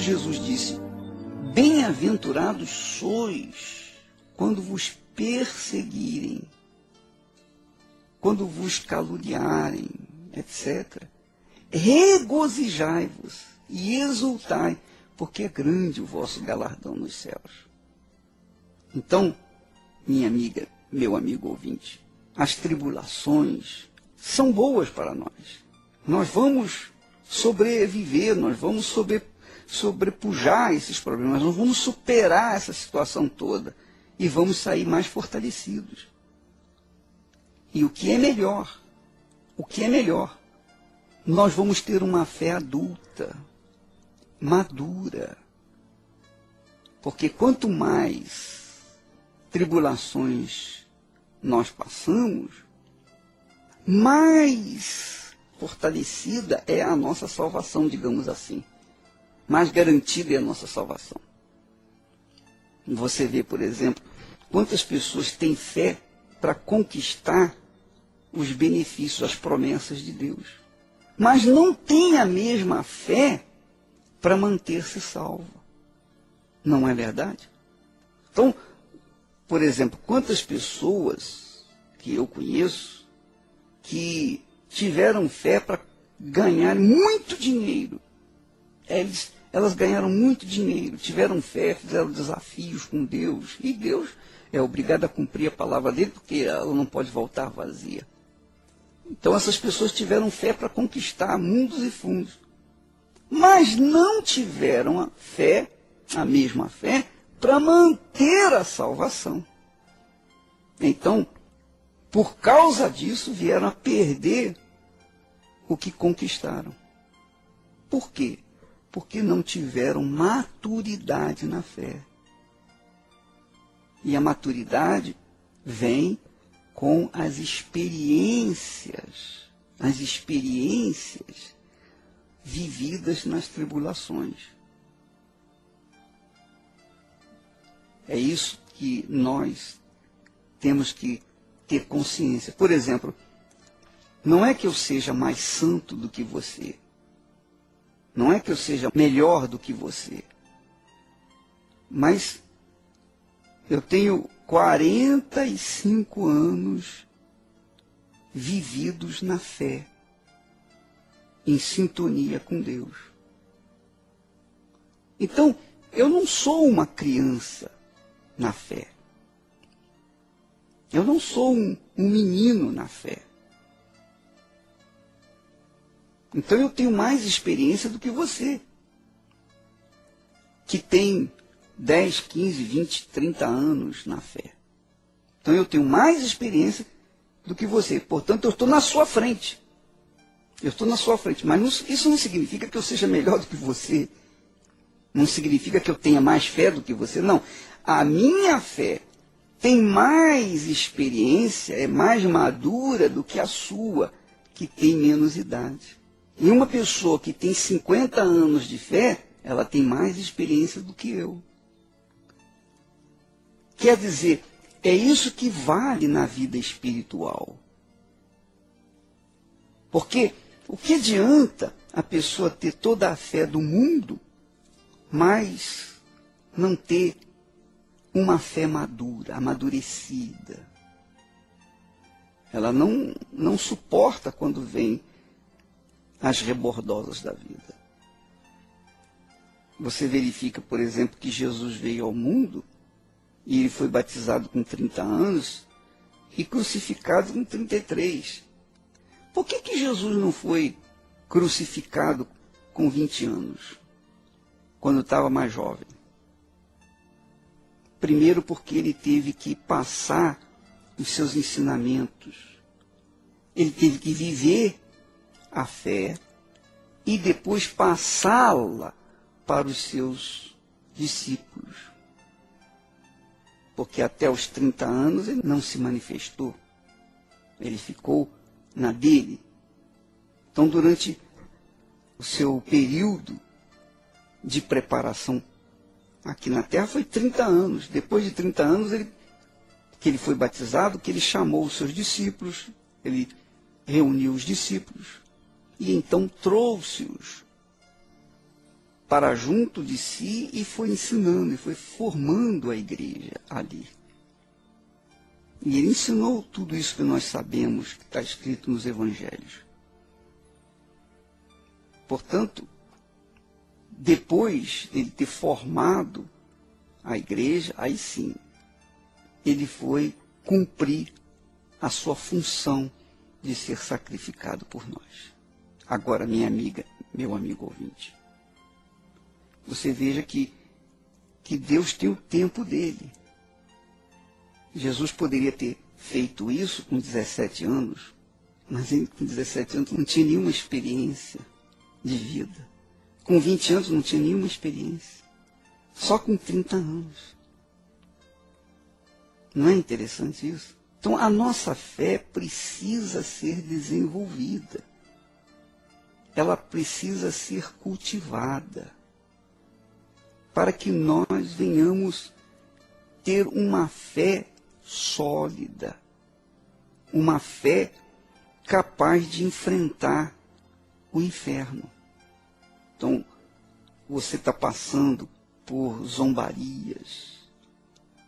Jesus disse: bem-aventurados sois quando vos perseguirem, quando vos caluniarem, etc. Regozijai-vos e exultai, porque é grande o vosso galardão nos céus. Então, minha amiga, meu amigo ouvinte, as tribulações são boas para nós. Nós vamos sobreviver, nós vamos sobrepujar esses problemas, nós vamos superar essa situação toda e vamos sair mais fortalecidos. E o que é melhor, nós vamos ter uma fé adulta, madura. Porque quanto mais tribulações nós passamos, mais fortalecida é a nossa salvação, digamos assim. Mais garantida é a nossa salvação. Você vê, por exemplo, quantas pessoas têm fé para conquistar os benefícios, as promessas de Deus, mas não têm a mesma fé para manter-se salvo. Não é verdade? Então, por exemplo, quantas pessoas que eu conheço que tiveram fé para ganhar muito dinheiro. Elas ganharam muito dinheiro, tiveram fé, fizeram desafios com Deus. E Deus é obrigado a cumprir a palavra dele, porque ela não pode voltar vazia. Então essas pessoas tiveram fé para conquistar mundos e fundos. Mas não tiveram a mesma fé, para manter a salvação. Então, por causa disso, vieram a perder o que conquistaram. Por quê? Porque não tiveram maturidade na fé. E a maturidade vem com as experiências vividas nas tribulações. É isso que nós temos que ter consciência. Por exemplo, não é que eu seja mais santo do que você. Não é que eu seja melhor do que você. Mas eu tenho 45 anos vividos na fé, em sintonia com Deus. Então, eu não sou uma criança na fé. Eu não sou um menino na fé. Então eu tenho mais experiência do que você, que tem 10, 15, 20, 30 anos na fé. Então eu tenho mais experiência do que você. Portanto, eu estou na sua frente. Eu estou na sua frente. Mas isso não significa que eu seja melhor do que você. Não significa que eu tenha mais fé do que você. Não. A minha fé tem mais experiência, é mais madura do que a sua, que tem menos idade. E uma pessoa que tem 50 anos de fé, ela tem mais experiência do que eu. Quer dizer, é isso que vale na vida espiritual. Porque o que adianta a pessoa ter toda a fé do mundo, mas não ter uma fé madura, amadurecida? Ela não suporta quando vem as rebordosas da vida. Você verifica, por exemplo, que Jesus veio ao mundo e ele foi batizado com 30 anos e crucificado com 33. Por que Jesus não foi crucificado com 20 anos, quando estava mais jovem? Primeiro porque ele teve que passar os seus ensinamentos. Ele teve que viver a fé e depois passá-la para os seus discípulos. Porque até os 30 anos ele não se manifestou. Ele ficou na dele. Então, durante o seu período de preparação aqui na terra foi 30 anos. Depois de 30 anos que ele foi batizado, que ele chamou os seus discípulos, ele reuniu os discípulos e então trouxe-os para junto de si e foi ensinando, e foi formando a igreja ali. E ele ensinou tudo isso que nós sabemos, que está escrito nos evangelhos. Portanto, depois dele ter formado a igreja, aí sim, ele foi cumprir a sua função de ser sacrificado por nós. Agora, minha amiga, meu amigo ouvinte, você veja que Deus tem o tempo dele. Jesus poderia ter feito isso com 17 anos, mas ele com 17 anos não tinha nenhuma experiência de vida. Com 20 anos não tinha nenhuma experiência. Só com 30 anos. Não é interessante isso? Então, a nossa fé precisa ser desenvolvida. Ela precisa ser cultivada. Para que nós venhamos ter uma fé sólida. Uma fé capaz de enfrentar o inferno. Então, você está passando por zombarias,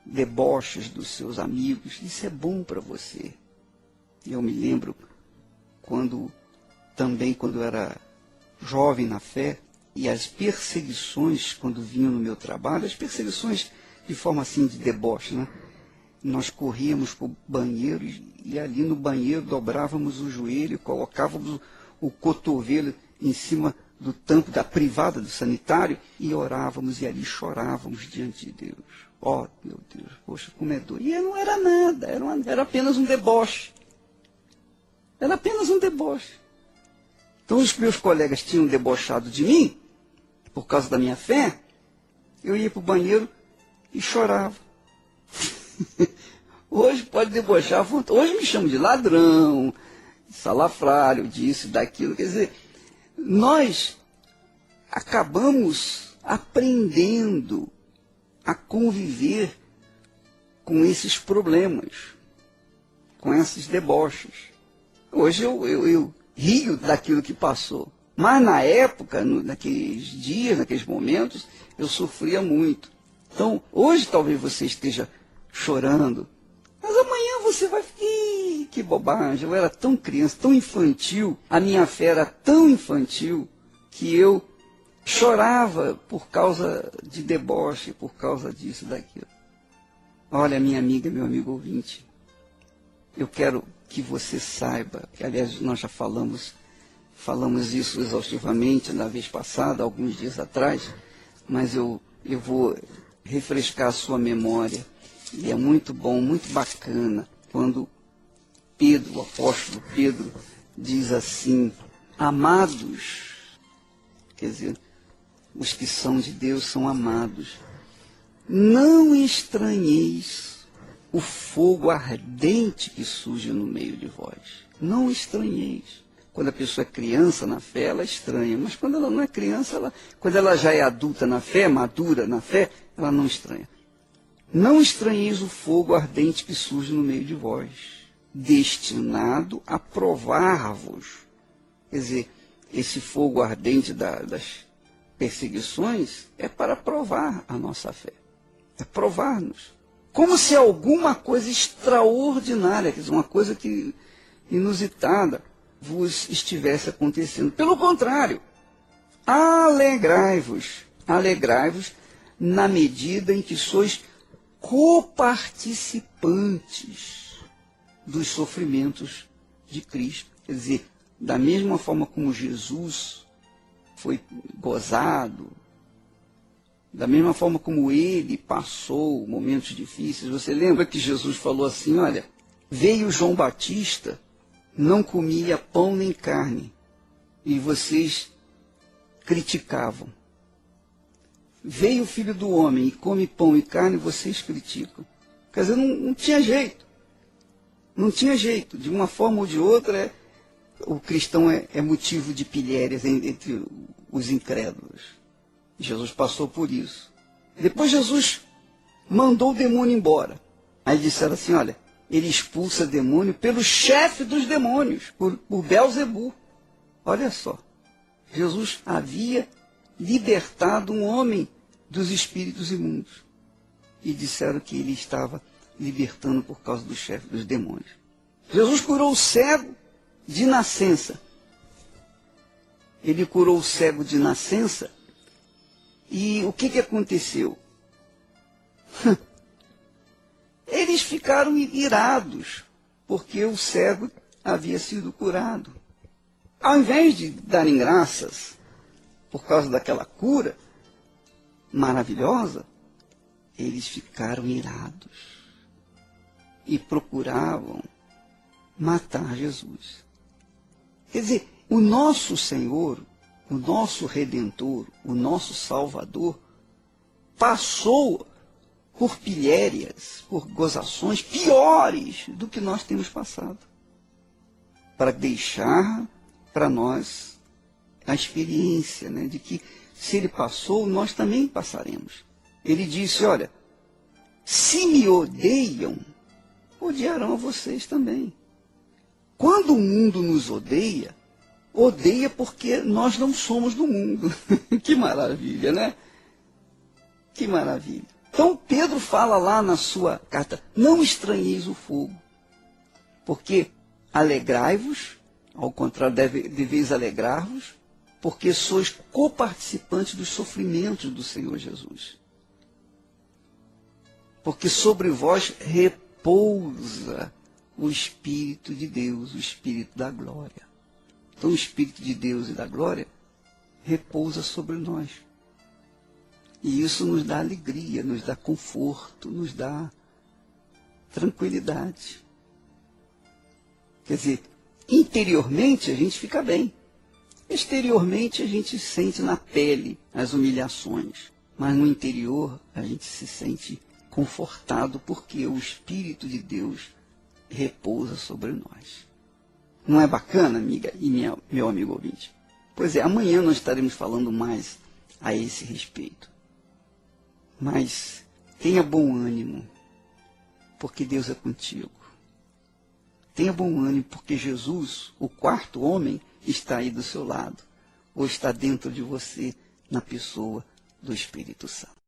deboches dos seus amigos, isso é bom para você. Eu me lembro quando eu era jovem na fé, e as perseguições, quando vinham no meu trabalho, as perseguições de forma assim de deboche, né? Nós corríamos para o banheiro e ali no banheiro dobrávamos o joelho, colocávamos o cotovelo em cima do tampo da privada do sanitário e orávamos e ali chorávamos diante de Deus. Oh, meu Deus, poxa, como é dor. E não era nada, era apenas um deboche. Era apenas um deboche. Então os meus colegas tinham debochado de mim, por causa da minha fé, eu ia para o banheiro e chorava. Hoje pode debochar, hoje me chamam de ladrão, salafrário, disso, daquilo. Quer dizer, nós acabamos aprendendo a conviver com esses problemas, com esses deboches. Hoje eu rio daquilo que passou. Mas na época, naqueles dias, naqueles momentos, eu sofria muito. Então, hoje talvez você esteja chorando, mas amanhã você vai ficar, que bobagem, eu era tão criança, tão infantil, a minha fé era tão infantil, que eu chorava por causa de deboche, por causa disso, daquilo. Olha, minha amiga, meu amigo ouvinte, eu quero que você saiba, que aliás nós já falamos isso exaustivamente na vez passada, alguns dias atrás, mas eu vou refrescar a sua memória. E é muito bom, muito bacana, quando Pedro, o apóstolo Pedro, diz assim: amados, quer dizer, os que são de Deus são amados, não estranheis o fogo ardente que surge no meio de vós. Não estranheis. Quando a pessoa é criança na fé, ela estranha. Mas quando ela não é criança, quando ela já é adulta na fé, madura na fé, ela não estranha. Não estranheis o fogo ardente que surge no meio de vós, destinado a provar-vos. Quer dizer, esse fogo ardente das perseguições é para provar a nossa fé. É provar-nos. Como se alguma coisa extraordinária, quer dizer, uma coisa que inusitada, vos estivesse acontecendo. Pelo contrário, alegrai-vos na medida em que sois coparticipantes dos sofrimentos de Cristo. Quer dizer, da mesma forma como Jesus foi gozado, da mesma forma como ele passou momentos difíceis. Você lembra que Jesus falou assim, olha, veio João Batista, não comia pão nem carne, e vocês criticavam. Veio o Filho do Homem e come pão e carne, vocês criticam. Quer dizer, não tinha jeito. Não tinha jeito. De uma forma ou de outra, o cristão é motivo de pilhérias entre os incrédulos. Jesus passou por isso. Depois Jesus mandou o demônio embora. Aí disseram assim, olha, ele expulsa demônio pelo chefe dos demônios, por Belzebu. Olha só, Jesus havia libertado um homem dos espíritos imundos. E disseram que ele estava libertando por causa do chefe dos demônios. Jesus curou o cego de nascença. Ele curou o cego de nascença. E o que aconteceu? Eles ficaram irados, porque o cego havia sido curado. Ao invés de darem graças por causa daquela cura maravilhosa, eles ficaram irados e procuravam matar Jesus. Quer dizer, o nosso Senhor, o nosso Redentor, o nosso Salvador, passou por pilhérias, por gozações piores do que nós temos passado, para deixar para nós a experiência, né, de que se ele passou, nós também passaremos. Ele disse, olha, se me odeiam, odiarão a vocês também. Quando o mundo nos odeia, odeia porque nós não somos do mundo. Que maravilha, né? Que maravilha. Então Pedro fala lá na sua carta, não estranheis o fogo, porque alegrai-vos, ao contrário, deveis alegrar-vos, porque sois coparticipantes dos sofrimentos do Senhor Jesus. Porque sobre vós repousa o Espírito de Deus, o Espírito da glória. Então o Espírito de Deus e da glória repousa sobre nós. E isso nos dá alegria, nos dá conforto, nos dá tranquilidade. Quer dizer, interiormente a gente fica bem. Exteriormente a gente sente na pele as humilhações. Mas no interior a gente se sente confortado porque o Espírito de Deus repousa sobre nós. Não é bacana, amiga e meu amigo ouvinte? Pois é, amanhã nós estaremos falando mais a esse respeito. Mas tenha bom ânimo, porque Deus é contigo. Tenha bom ânimo, porque Jesus, o quarto homem, está aí do seu lado, ou está dentro de você, na pessoa do Espírito Santo.